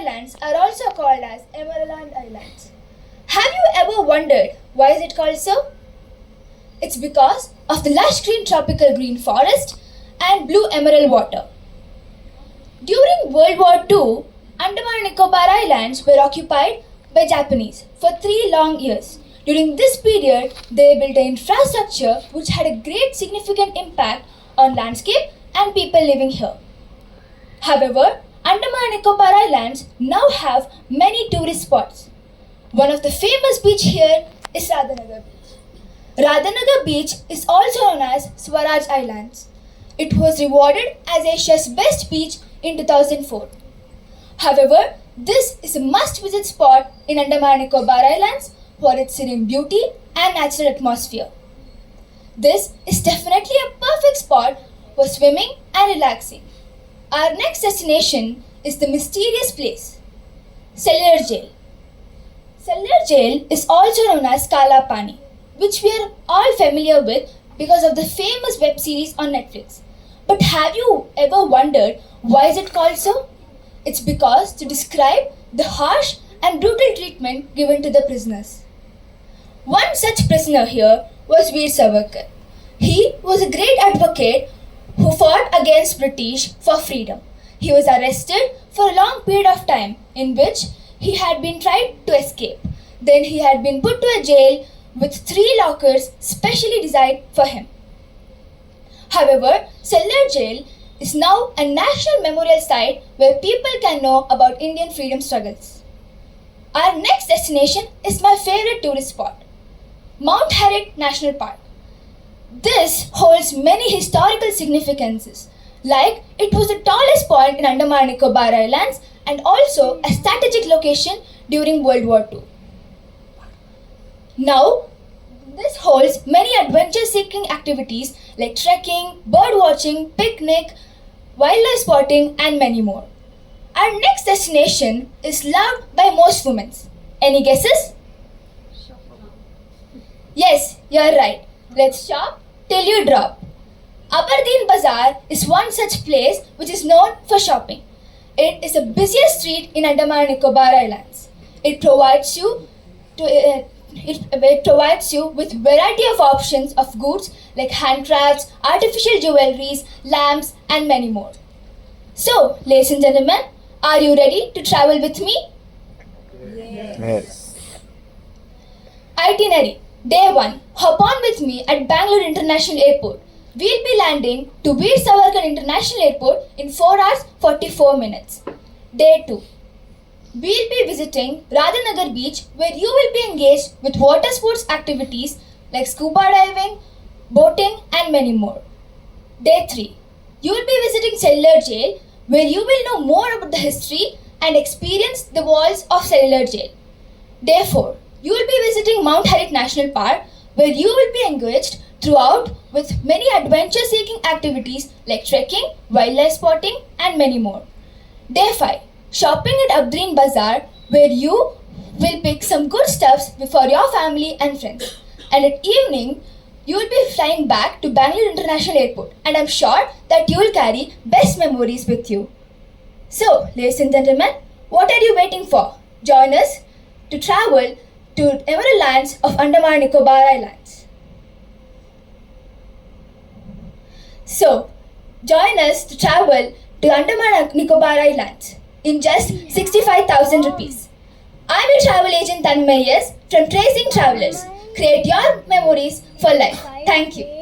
Islands are also called as Emerald Islands. Have you ever wondered why is it called so? It's because of the lush green tropical green forest and blue emerald water. During World War II, Andaman and Nicobar Islands were occupied by Japanese for 3 long years. During this period, they built an infrastructure which had a great significant impact on landscape and people living here. However, Andaman and Nicobar Islands now have many tourist spots. One of the famous beach here is Radhanagar Beach. Radhanagar Beach is also known as Swaraj Islands. It was rewarded as Asia's best beach in 2004. However, this is a must-visit spot in Andaman and Nicobar Islands for its serene beauty and natural atmosphere. This is definitely a perfect spot for swimming and relaxing. Our next destination is the mysterious place, Cellular Jail. Cellular Jail is also known as Kala Pani, which we are all familiar with because of the famous web series on Netflix. But have you ever wondered why is it called so? It's because to describe the harsh and brutal treatment given to the prisoners. One such prisoner here was Veer Savarkar. He was a great advocate who fought against British for freedom. He was arrested for a long period of time in which he had been tried to escape. Then he had been put to a jail with 3 lockers specially designed for him. However, Cellular Jail is now a national memorial site where people can know about Indian freedom struggles. Our next destination is my favorite tourist spot, Mount Harriet National Park. This holds many historical significances, like it was the tallest point in Andaman and Nicobar Islands and also a strategic location during World War II. Now, this holds many adventure-seeking activities like trekking, bird watching, picnic, wildlife spotting, and many more. Our next destination is loved by most women. Any guesses? Yes, you're right. Let's shop till you drop. Aberdeen Bazaar is one such place which is known for shopping. It is the busiest street in Andaman and Nicobar Islands. It provides you with variety of options of goods like handcrafts, artificial jewelries, lamps, and many more. So, ladies and gentlemen, are you ready to travel with me? Yes. Itinerary. Day 1. Hop on with me at Bangalore International Airport. We'll be landing to Veer Savarkar International Airport in 4 hours 44 minutes. Day 2. We'll be visiting Radhanagar Beach where you will be engaged with water sports activities like scuba diving, boating, and many more. Day 3. You will be visiting Cellular Jail where you will know more about the history and experience the walls of Cellular Jail. Day 4. You will be visiting Mount Harriet National Park where you will be engaged throughout with many adventure-seeking activities like trekking, wildlife spotting, and many more. Day 5. Shopping at Aberdeen Bazaar where you will pick some good stuffs for your family and friends. And at evening, you will be flying back to Bangalore International Airport and I'm sure that you will carry best memories with you. So, ladies and gentlemen, what are you waiting for? Join us to travel to Emerald Lands of Andaman and Nicobar Islands. So, join us to travel to Andaman and Nicobar Islands in just 65,000 rupees. I'm your travel agent Tanmay from Tracing Travelers. Create your memories for life. Thank you.